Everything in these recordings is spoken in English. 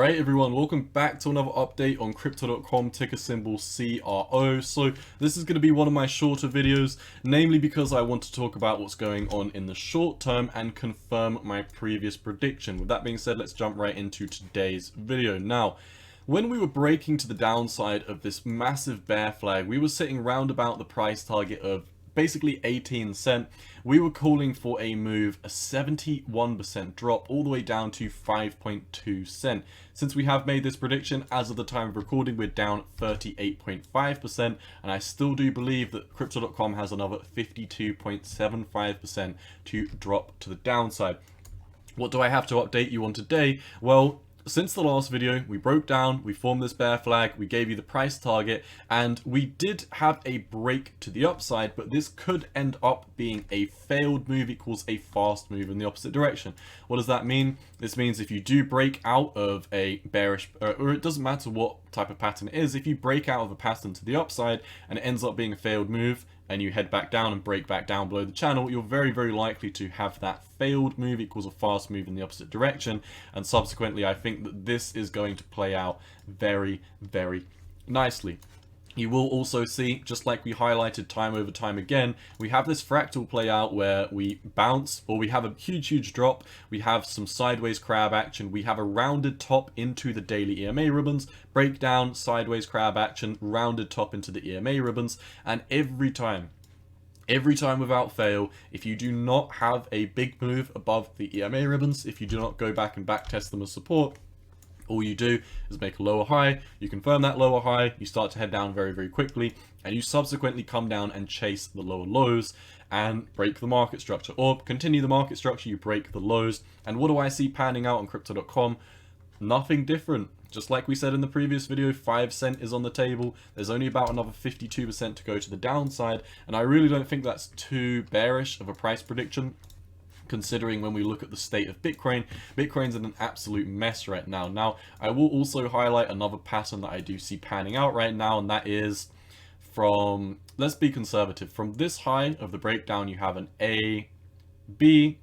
Alright everyone, welcome back to another update on Crypto.com, ticker symbol CRO. So this is going to be one of my shorter videos, namely because I want to talk about what's going on in the short term and confirm my previous prediction. With that being said, let's jump right into today's video. Now, when we were breaking to the downside of this massive bear flag, we were sitting round about the price target of basically 18 cent. We were calling for a move, a 71% drop all the way down to 5.2 cent. Since we have made this prediction, as of the time of recording, we're down 38.5%, and I still do believe that Crypto.com has another 52.75% to drop to the downside. What do I have to update you on today? Well, since the last video, we broke down, we formed this bear flag, we gave you the price target, and we did have a break to the upside, but this could end up being a failed move equals a fast move in the opposite direction. What does that mean? This means if you do break out of a bearish, or it doesn't matter what type of pattern it is, if you break out of a pattern to the upside and it ends up being a failed move, and you head back down and break back down below the channel, you're very likely to have that failed move equals a fast move in the opposite direction. And subsequently, I think that this is going to play out very nicely. You will also see, just like we highlighted time over time again, we have this fractal play out where we bounce, or we have a huge drop, we have some sideways crab action, we have a rounded top into the daily EMA ribbons, breakdown, sideways crab action, rounded top into the EMA ribbons, and every time without fail, if you do not have a big move above the EMA ribbons, if you do not go back and back test them as support, all you do is make a lower high, you confirm that lower high, you start to head down very quickly, and you subsequently come down and chase the lower lows and break the market structure, or continue the market structure, you break the lows. And what do I see panning out on Crypto.com? Nothing different. Just like we said in the previous video, 5 cent is on the table. There's only about another 52% to go to the downside, and I really don't think that's too bearish of a price prediction, considering when we look at the state of Bitcoin's in an absolute mess right now. Now, I will also highlight another pattern that I do see panning out right now, and that is from, let's be conservative, from this high of the breakdown, you have an A, B,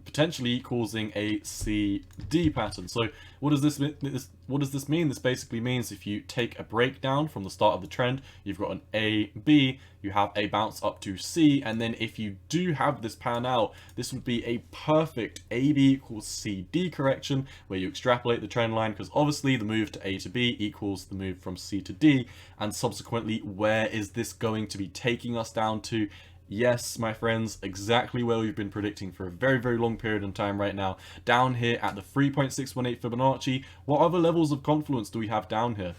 potentially causing a C, D pattern. So what does this mean? This basically means if you take a breakdown from the start of the trend, you've got an A, B, you have a bounce up to C, and then if you do have this pan out, this would be a perfect AB equals CD correction, where you extrapolate the trend line, because obviously the move to A to B equals the move from C to D, and subsequently, where is this going to be taking us down to? Yes, my friends, exactly where we've been predicting for a very long period of time right now. Down here at the 3.618 Fibonacci. What other levels of confluence do we have down here?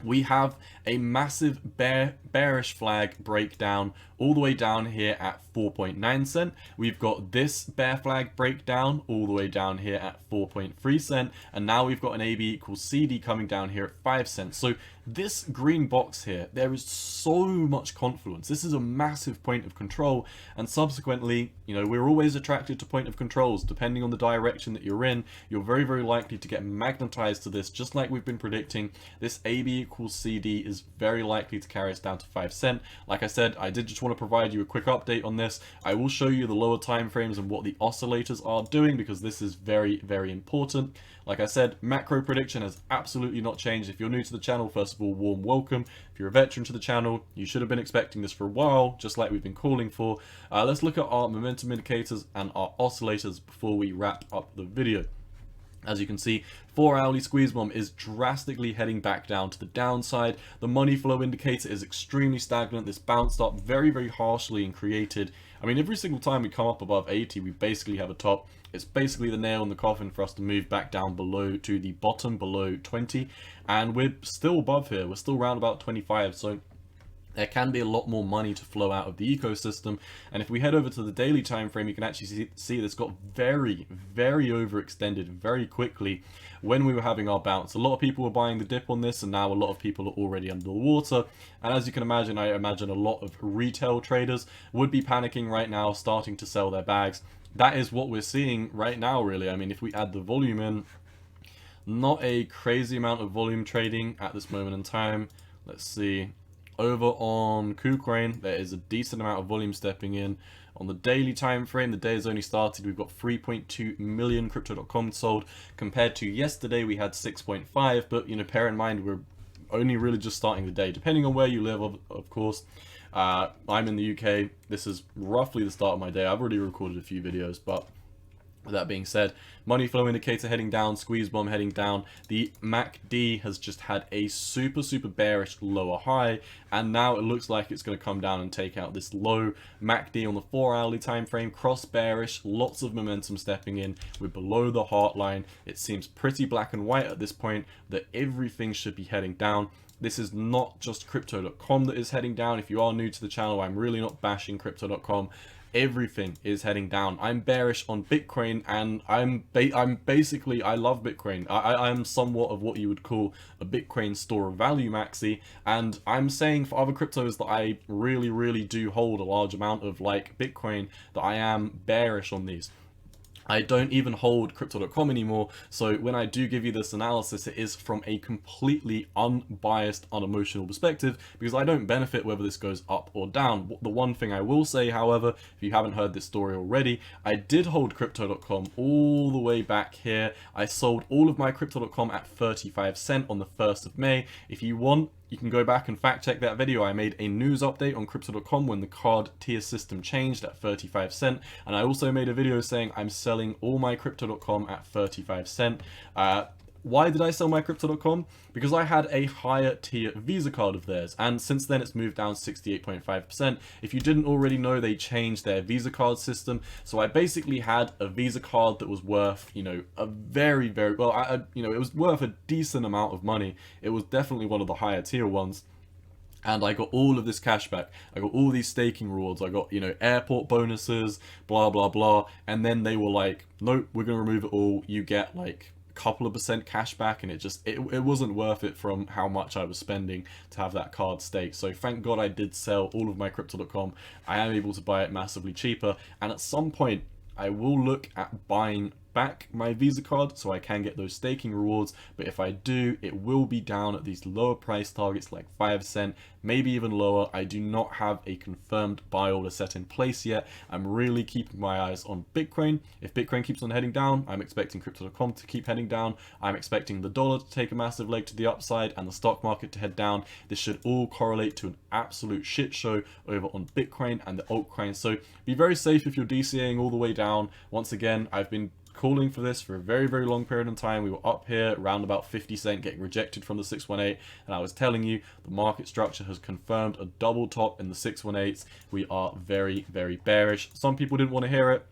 We have a massive bearish flag breakdown all the way down here at 4.9 cent. We've got this bear flag breakdown all the way down here at 4.3 cent. And now we've got an AB equals CD coming down here at 5 cents. So this green box here, there is so much confluence. This is a massive point of control. And subsequently, you know, we're always attracted to point of controls. Depending on the direction that you're in, you're very likely to get magnetized to this, just like we've been predicting. This AB equals CD is very likely to carry us down to 5 cent. Like I said, I did just want to provide you a quick update on this. I will show you the lower time frames and what the oscillators are doing, because this is very important. Like I said, macro prediction has absolutely not changed. If you're new to the channel, first of all, warm welcome. If you're a veteran to the channel, you should have been expecting this for a while, just like we've been calling for. Let's look at our momentum indicators and our oscillators before we wrap up the video. As you can see, 4-hourly squeeze bomb is drastically heading back down to the downside. The money flow indicator is extremely stagnant. This bounced up very harshly and created, I mean, every single time we come up above 80, we basically have a top. It's basically the nail in the coffin for us to move back down below to the bottom, below 20. And we're still above here. We're still around about 25. So there can be a lot more money to flow out of the ecosystem. And if we head over to the daily time frame, you can actually see this got very overextended very quickly when we were having our bounce. A lot of people were buying the dip on this, and now a lot of people are already under the water. And as you can imagine, I imagine a lot of retail traders would be panicking right now, starting to sell their bags. That is what we're seeing right now, really. I mean, if we add the volume in, not a crazy amount of volume trading at this moment in time. Let's see. Over on KuCoin, there is a decent amount of volume stepping in. On the daily time frame, the day has only started, we've got 3.2 million crypto.com sold, compared to yesterday we had 6.5, but you know, bear in mind we're only really just starting the day, depending on where you live, of course. I'm in the UK. This is roughly the start of my day. I've already recorded a few videos, but with that being said, money flow indicator heading down, squeeze bomb heading down. The MACD has just had a super bearish lower high, and now it looks like it's going to come down and take out this low. MACD on the 4-hourly time frame, cross bearish, lots of momentum stepping in. We're below the heart line. It seems pretty black and white at this point that everything should be heading down. This is not just crypto.com that is heading down. If you are new to the channel, I'm really not bashing crypto.com. Everything is heading down. I'm bearish on Bitcoin, and I'm basically, I love Bitcoin. I'm somewhat of what you would call a Bitcoin store of value maxi, and I'm saying for other cryptos that I really do hold a large amount of, like Bitcoin, that I am bearish on these. I don't even hold crypto.com anymore, so when I do give you this analysis, it is from a completely unbiased, unemotional perspective, because I don't benefit whether this goes up or down. The one thing I will say, however, if you haven't heard this story already, I did hold crypto.com all the way back here. I sold all of my crypto.com at 35 cents on the 1st of May. If you want, you can go back and fact check that video. I made a news update on crypto.com when the card tier system changed at 35 cents, and I also made a video saying I'm selling all my crypto.com at 35 cents. Why did I sell my crypto.com? Because I had a higher tier Visa card of theirs, and since then it's moved down 68.5%. If you didn't already know, they changed their Visa card system, so I basically had a Visa card that was worth, you know, a very well, you know, it was worth a decent amount of money. It was definitely one of the higher tier ones. And I got all of this cash back. I got all these staking rewards. I got, you know, airport bonuses, blah blah. And then they were like, nope, we're gonna remove it all. You get like couple of percent cash back, and it wasn't worth it from how much I was spending to have that card staked. So thank God I did sell all of my crypto.com. I am able to buy it massively cheaper, and at some point I will look at buying back my Visa card so I can get those staking rewards, but if I do, it will be down at these lower price targets like 5 cents, maybe even lower. I do not have a confirmed buy order set in place yet. I'm really keeping my eyes on Bitcoin. If Bitcoin keeps on heading down, I'm expecting crypto.com to keep heading down. I'm expecting the dollar to take a massive leg to the upside and the stock market to head down. This should all correlate to an absolute shit show over on Bitcoin and the altcoins. So be very safe if you're DCAing all the way down. Once again, I've been calling for this for a very long period of time. We were up here around about 50 cents getting rejected from the 618, and I was telling you the market structure has confirmed a double top in the 618s. We are very bearish. Some people didn't want to hear it.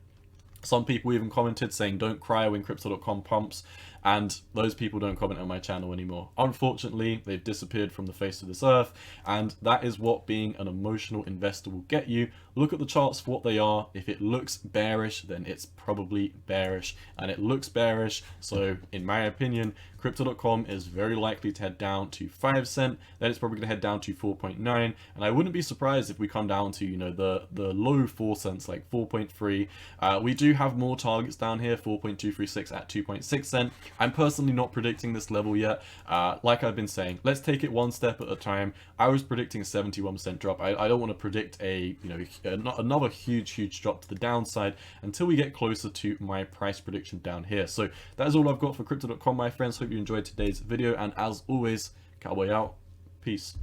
Some people even commented saying don't cry when crypto.com pumps, and those people don't comment on my channel anymore. Unfortunately, they've disappeared from the face of this earth, and that is what being an emotional investor will get you. Look at the charts for what they are. If it looks bearish, then it's probably bearish, and it looks bearish. So in my opinion, crypto.com is very likely to head down to 5 cents, then it's probably going to head down to 4.9, and I wouldn't be surprised if we come down to, you know, the low 4 cents, like 4.3. We do have more targets down here, 4.236 at 2.6 cents. I'm personally not predicting this level yet. Like I've been saying, let's take it one step at a time. I was predicting a 71% drop. I don't want to predict a, you know, another huge drop to the downside until we get closer to my price prediction down here. So that is all I've got for crypto.com, my friends. Hope you enjoyed today's video, and as always, cowboy out. Peace.